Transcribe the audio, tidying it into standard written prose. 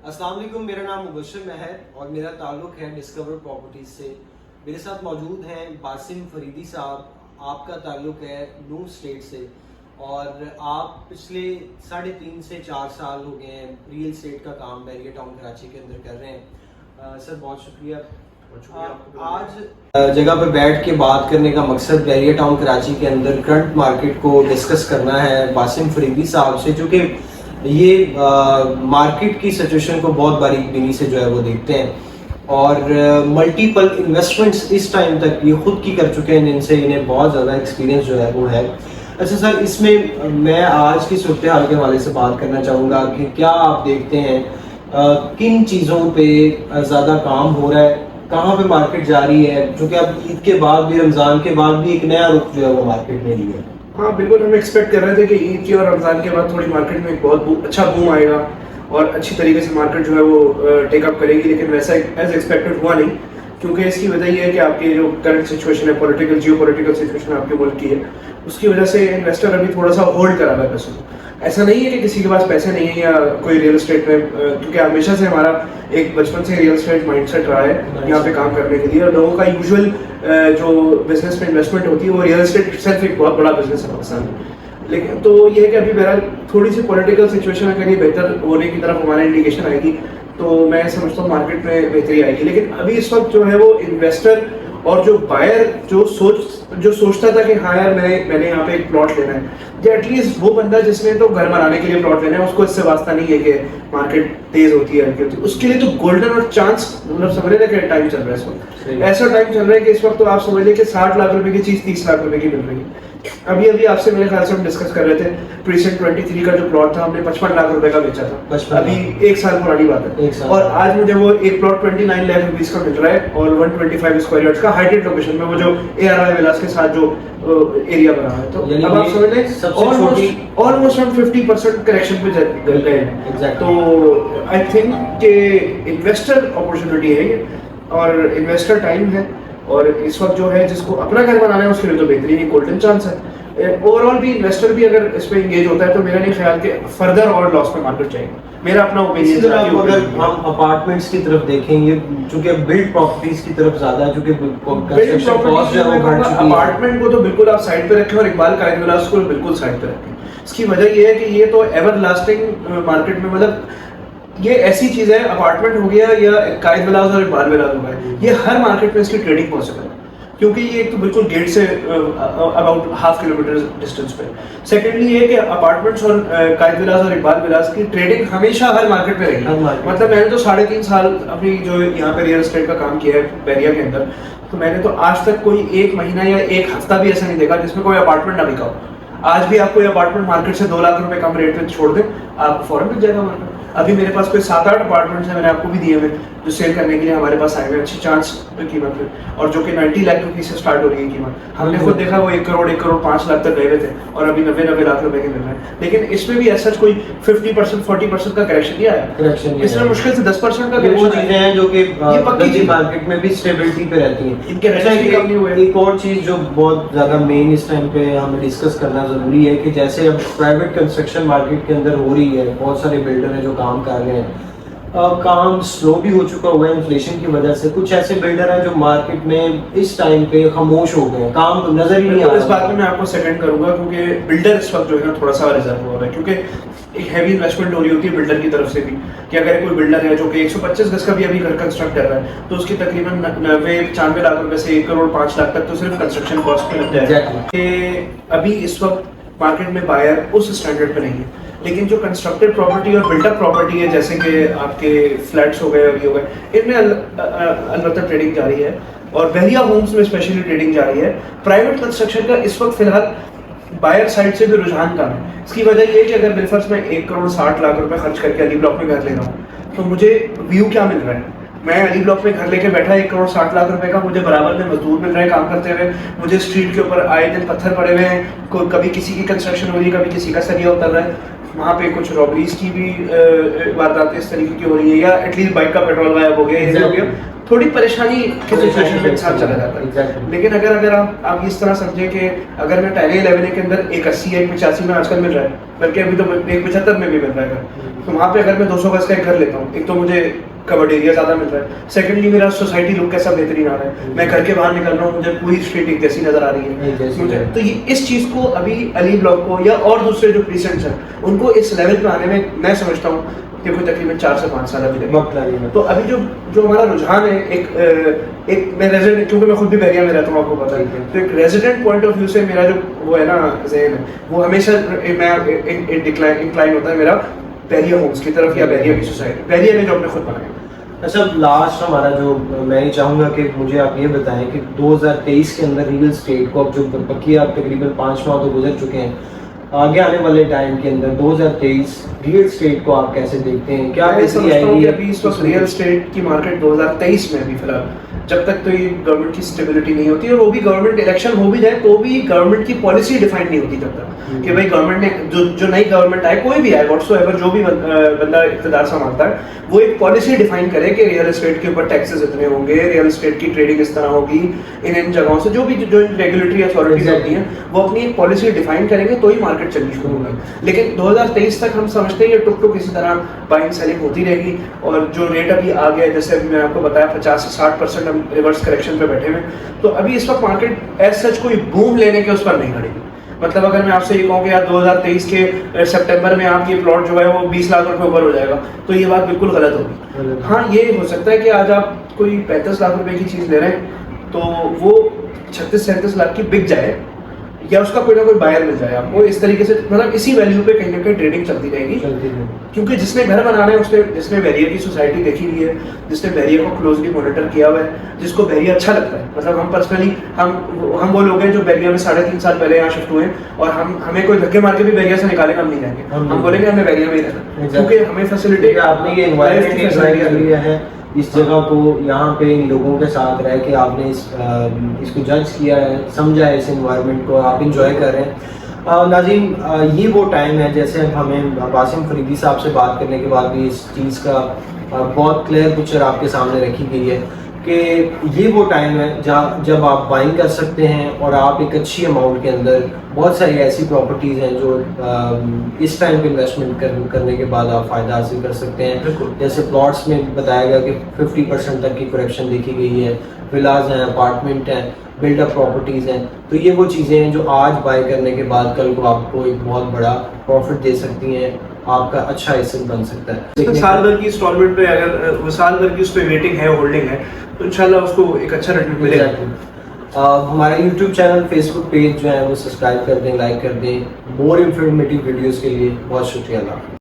अस्सलाम वालेकुम, मेरा नाम मुबशर महर और मेरा ताल्लुक है डिस्कवर प्रॉपर्टीज से। मेरे साथ मौजूद हैं बासिम फरीदी साहब। आपका ताल्लुक है नूह स्टेट से और आप पिछले 3.5 से 4 साल हो गए हैं रियल एस्टेट का काम बैरियर टाउन कराची के अंदर कर रहे हैं। सर बहुत शुक्रिया। आज जगह पर बैठ के बात करने का मकसद बैरियर टाउन कराची के अंदर करंट मार्केट को डिस्कस करना है बासिम फरीदी साहब से, जो कि ये मार्केट की सिचुएशन को बहुत बारीकबीनी से जो है वो देखते हैं और मल्टीपल इन्वेस्टमेंट्स इस टाइम तक ये खुद की कर चुके हैं, जिनसे इन्हें बहुत ज़्यादा एक्सपीरियंस जो है वो है। अच्छा सर, इसमें मैं आज की सूरत हाल के हवाले से बात करना चाहूँगा कि क्या आप देखते हैं किन चीज़ों पे ज़्यादा काम हो रहा है, कहाँ पे मार्केट जा रही है, क्योंकि अब ईद के बाद भी रमज़ान के बाद भी एक नया रुख जो है वो मार्केट में लिया है। हाँ बिल्कुल, हम एक्सपेक्ट कर रहे थे कि ईद की और रमज़ान के बाद थोड़ी मार्केट में एक बहुत अच्छा बूम आएगा और अच्छी तरीके से मार्केट जो है वो टेकअप करेगी, लेकिन वैसा एज एक्सपेक्टेड हुआ नहीं। क्योंकि इसकी वजह यह है कि आपकी जो करंट सिचुएशन है, पॉलिटिकल जियोपॉलिटिकल सिचुएशन आपके मुल्क की है, उसकी वजह से इन्वेस्टर अभी थोड़ा सा होल्ड करा हुआ है पैसों को। ऐसा नहीं है कि किसी के पास पैसे नहीं है या कोई रियल एस्टेट में, क्योंकि हमेशा से हमारा एक बचपन से रियल एस्टेट माइंडसेट रहा है यहाँ पे काम करने के लिए, और लोगों का यूजुअल जो बिजनेस में इन्वेस्टमेंट होती है वो रियल एस्टेट सेल्फ एक बहुत बड़ा बिजनेस है पाकिस्तान में। लेकिन तो ये है कि अभी बहरहाल थोड़ी सी पॉलिटिकल सिचुएशन अगर ये बेहतर होने की तरफ हमारा इंडिकेशन आएगी तो मैं समझता हूँ मार्केट में बेहतरी आएगी। लेकिन अभी इस वक्त जो है वो इन्वेस्टर और जो बायर जो सोचता था कि हाँ यार मैंने यहाँ पे एक प्लॉट लेना है, या एटलीस्ट वो बंदा जिसने तो घर बनाने के लिए प्लॉट लेना है, उसको इससे वास्ता नहीं है कि मार्केट तेज होती है हल्की होती है, उसके लिए तो गोल्डन और चांस मतलब समझ रहे कि टाइम चल रहा है इस वक्त। ऐसा टाइम चल रहा है कि इस वक्त तो आप समझ लें कि 60 लाख रुपए की चीज 30 लाख रुपए की मिल रही है। अभी आपसे मेरे ख्याल से हम डिस्कस कर रहे थे प्रीसेंट 23 का जो प्लॉट था हमने 55 लाख रुपए का बेचा था, अभी 1 साल पुरानी बात है। और आज मुझे वो एक प्लॉट 29 लाख रुपीस का मिल रहा है और 125 स्क्वायर यार्ड्स का हाइटेड लोकेशन में, वो जो ARI विलास के साथ जो एरिया बना है। तो अब आप समझ लें ऑलमोस्ट हम 50% करेक्शन पे गए हैं। तो आई थिंक कि इन्वेस्टर अपॉर्चुनिटी है ये और इन्वेस्टर टाइम है, और इस वक्त जो है जिसको अपना घर बनाना है उसके लिए तो बेहतरीन गोल्डन चांस है। ओवरऑल भी इन्वेस्टर भी अगर इस पे एंगेज होता है तो मेरा नहीं ख्याल कि फर्दर और लॉस में मार्केट जाएगा, मेरा अपना ओपिनियन है। अगर हम अपार्टमेंट्स की तरफ देखेंगे, चूंकि बिल्ड प्रॉपर्टीज की तरफ ज्यादा, चूंकि अपार्टमेंट को तो बिल्कुल आप साइड पे रखें और इकबाल कायद विलास को बिल्कुल साइड पे रखें। इसकी वजह ये है कि ये तो एवर लास्टिंग मार्केट में, मतलब ये ऐसी चीज है, अपार्टमेंट हो गया या कायद विलास और इकबाल विलास हो गया, ये हर मार्केट में इसकी ट्रेडिंग पॉसिबल है, क्योंकि ये एक तो बिल्कुल गेट से अबाउट ½ किलोमीटर डिस्टेंस पे। सेकेंडली ये कि अपार्टमेंट्स और कायद विलास और इकबाल विलास की ट्रेडिंग हमेशा हर मार्केट में रहेगी। मतलब मैंने तो 3.5 साल अपनी जो यहाँ पे रियल एस्टेट का काम किया है बैरिया के अंदर, तो मैंने तो आज तक कोई 1 महीना या 1 हफ्ता भी ऐसा नहीं देखा जिसमें कोई अपार्टमेंट ना बिका हो। आज भी आप कोई अपार्टमेंट मार्केट से 2 लाख रुपए कम रेट पे छोड़ दें, आपको फौरन मिल जाएगा मार्केट। अभी मेरे पास कोई 7-8 अपार्टमेंट्स हैं, मैंने आपको भी दिए हुए, जो सेल करने के लिए हमारे पास आए हुए अच्छी चांस कीमत पे, और जो कि 90 लाख रुपये से स्टार्ट हो रही है कीमत। हमने खुद देखा वो 1 करोड़ 5 लाख तक गए हुए थे और अभी 90 लाख रुपए के मिल रहे हैं। लेकिन इसमें भी ऐसा कोई 50% 40% का करेक्शन नहीं आया, इसमें मुश्किल से 10% का वो चीजें हैं जो कि पक्की मार्केट में भी स्टेबिलिटी पे रहती हैं। इनके कम नहीं हुए। एक और चीज जो बहुत ज्यादा मेन इस टाइम पे हमें डिस्कस करना जरूरी है कि जैसे अब प्राइवेट कंस्ट्रक्शन मार्केट के अंदर हो रही है, बहुत सारे बिल्डर हैं जो काम कर रहे हैं, काम स्लो भी हो चुका हुआ है इन्फ्लेशन की वजह से। कुछ ऐसे बिल्डर हैं जो मार्केट में इस टाइम पे खामोश हो गए, काम तो नजर ही नहीं आ रहा। इस बात में मैं आपको सेकंड करूंगा, क्योंकि बिल्डर इस वक्त जो है ना थोड़ा सा रिजर्व हो रहा है, क्योंकि एक हैवी इन्वेस्टमेंट हो रही होती है बिल्डर की तरफ से भी, कि अगर कोई बिल्डर है जो कि 125 गज का भी अभी घर कंस्ट्रक्ट कर रहा है तो उसकी तकरीबन 90-95 लाख रुपए से 1 करोड़ 5 लाख तक तो सिर्फ कंस्ट्रक्शन कॉस्ट में लगता है। अभी इस वक्त मार्केट में बायर उस स्टैंडर्ड पे नहीं है, लेकिन जो कंस्ट्रक्टेड प्रॉपर्टी और बिल्टअप प्रॉपर्टी है, जैसे कि आपके फ्लैट्स हो गए और ये हो गए, इनमें अलबत्ता ट्रेडिंग जारी है, और बहरिया होम्स में स्पेशली ट्रेडिंग जारी है। प्राइवेट कंस्ट्रक्शन का इस वक्त फिलहाल बायर साइड से भी रुझान कम है। इसकी वजह ये है कि अगर बिलफर्स में 1 करोड़ 60 लाख रुपए खर्च करके अली ब्लॉक में घर ले रहा हूँ तो मुझे व्यू क्या मिल रहा है? मैं अली ब्लॉक में घर लेके बैठा 1 करोड़ 60 लाख रुपए का, मुझे बराबर में मजदूर मिल रहे हैं काम करते हुए, मुझे स्ट्रीट के ऊपर आए दिन पत्थर पड़े हुए हैं, कभी किसी की कंस्ट्रक्शन हो रही है, कभी किसी का सरिया उतर रहा है, वहाँ पे कुछ रॉबरीज की भी वारदातें इस तरीके की हो रही है, या एटलीस्ट बाइक का पेट्रोल गायब हो गया, ये हो गया। थोड़ी परेशानी के सिचुएशन में इंसान चला जाता है। लेकिन अगर आप इस तरह समझे कि अगर मैं टाइले 11 के अंदर एक 80 एक 85 में आजकल मिल रहा है, बल्कि अभी तो एक 75 में भी मिल रहा है, तो वहाँ पे अगर मैं 200 गज का एक घर लेता हूँ, एक तो मुझे कवर्ड एरिया ज़्यादा मिल रहा है, सेकेंडली मेरा सोसाइटी लुक कैसा बेहतरीन आ रहा है, मैं घर के बाहर निकल रहा हूँ, मुझे पूरी स्ट्रीट एक जैसी नज़र आ रही है मुझे। तो ये इस चीज़ को अभी अली ब्लॉक को या और दूसरे जो प्रीसेंट्स हैं उनको इस लेवल पे आने में मैं समझता हूँ कि कोई तकरीबन 4 से 5 साल अभी लगेगा। तो अभी जो हमारा रुझान है एक मैं रेजिडेंट, क्योंकि मैं खुद भी बहरिया में रहता हूँ आपको पता है, तो एक रेजिडेंट पॉइंट ऑफ व्यू से मेरा जो वो है ना ज़हन है, वो हमेशा मैं इंक्लाइन होता है मेरा बहरिया होम्स की तरफ या बहरिया की सोसाइटी, बहरिया ने जो हमने खुद बनाया। अच्छा, लास्ट हमारा जो मैं ये चाहूँगा कि मुझे आप ये बताएं कि 2023 के अंदर रियल स्टेट को अब जो बल्कि आप तकरीबन 5 माह तो गुजर चुके हैं, आगे आने वाले टाइम के अंदर 2023 रियल स्टेट को आप कैसे देखते हैं? क्या समझता हूँ कि अभी इस वक्त रियल स्टेट की मार्केट 2023 में अभी फिलहाल जब तक तो ये गवर्नमेंट की स्टेबिलिटी नहीं होती, और वो भी गवर्नमेंट इलेक्शन हो भी जाए तो भी गवर्नमेंट की पॉलिसी डिफाइन नहीं होती तब तक कि भाई गवर्नमेंट ने जो नई गवर्नमेंट आए, कोई भी आए व्हाट्सोएवर, जो भी बंदा इक़्तिदार संभालता है, वो एक पॉलिसी डिफाइन करे कि रियल एस्टेट के ऊपर टैक्सेस इतने होंगे, रियल एस्टेट की ट्रेडिंग इस तरह होगी, इन जगहों से जो रेगुलेटरी अथॉरिटीज होती हैं वो अपनी एक पॉलिसी डिफाइन करेंगे तो ही मार्केट चलनी शुरू होगी। लेकिन 2023 तक हम समझते हैं कि टुक टुक इसी तरह बाइंग सेलिंग होती रहेगी, और जो रेट अभी आ गया, जैसे अभी मैं आपको बताया 50 से 60% हम रिवर्स करेक्शन पे बैठे हुए, तो अभी इस वक्त मार्केट एज सच कोई बूम लेने के उस पर नहीं खड़ेगी। मतलब अगर मैं आपसे ये कहूँ कि यार 2023 के सितंबर में आप ये प्लॉट जो है वो 20 लाख रुपए ऊपर हो जाएगा, तो ये बात बिल्कुल गलत होगी। हाँ, ये हो सकता है कि आज आप कोई 35 लाख रुपए की चीज़ ले रहे हैं तो वो 36-37 लाख की बिक जाए, या उसका कोई ना कोई बायर मिल जाए आपको, इस तरीके से मतलब इसी वैल्यू पे कहीं ना कहीं ट्रेडिंग चलती रहेगी। क्योंकि जिसने घर बनाना है जिसने बैरियर की सोसाइटी देखी हुई है, जिसने बैरियर को क्लोजली मॉनिटर किया हुआ है, जिसको बैरियर अच्छा लगता है, मतलब हम पर्सनली हम वो लोग हैं जो बैरियर में 3.5 साल पहले यहाँ शिफ्ट हुए हैं, और हमें कोई धक्के मार के भी बैरियर से निकाले हम नहीं जाएंगे, हम बोलेंगे हमें बैरियर में ही रहना, क्योंकि हमें फैसिलिटी आपने ये एनवायरनमेंट है इस जगह को, यहाँ पे इन लोगों के साथ रह के आपने इसको जज किया है, समझा है इस एनवायरनमेंट को, आप इंजॉय कर रहे हैं। नाज़रीन, ये वो टाइम है, जैसे हमें बासिम फरीदी साहब से बात करने के बाद भी इस चीज़ का बहुत क्लियर पिक्चर आपके सामने रखी गई है कि ये वो टाइम है जब आप बाइंग कर सकते हैं, और आप एक अच्छी अमाउंट के अंदर बहुत सारी ऐसी प्रॉपर्टीज़ हैं जो इस टाइम पे इन्वेस्टमेंट करने के बाद आप फ़ायदा हासिल कर सकते हैं। जैसे प्लॉट्स में बताया गया कि 50% तक की करेक्शन देखी गई है, विलाज हैं, अपार्टमेंट हैं, बिल्डअप प्रॉपर्टीज़ हैं, तो ये वो चीज़ें हैं जो आज बाय करने के बाद कल को आपको एक बहुत बड़ा प्रॉफिट दे सकती हैं, आपका अच्छा एसेट बन सकता है। तो साल भर की इंस्टॉलमेंट पे अगर वो साल भर की उस पर वेटिंग है, होल्डिंग है, तो इंशाल्लाह उसको एक अच्छा रिटर्न मिलेगा। हमारा YouTube चैनल, Facebook पेज जो है वो सब्सक्राइब कर दें, लाइक कर दें। मोर इंफॉर्मेटिव वीडियोस के लिए बहुत शुक्रिया।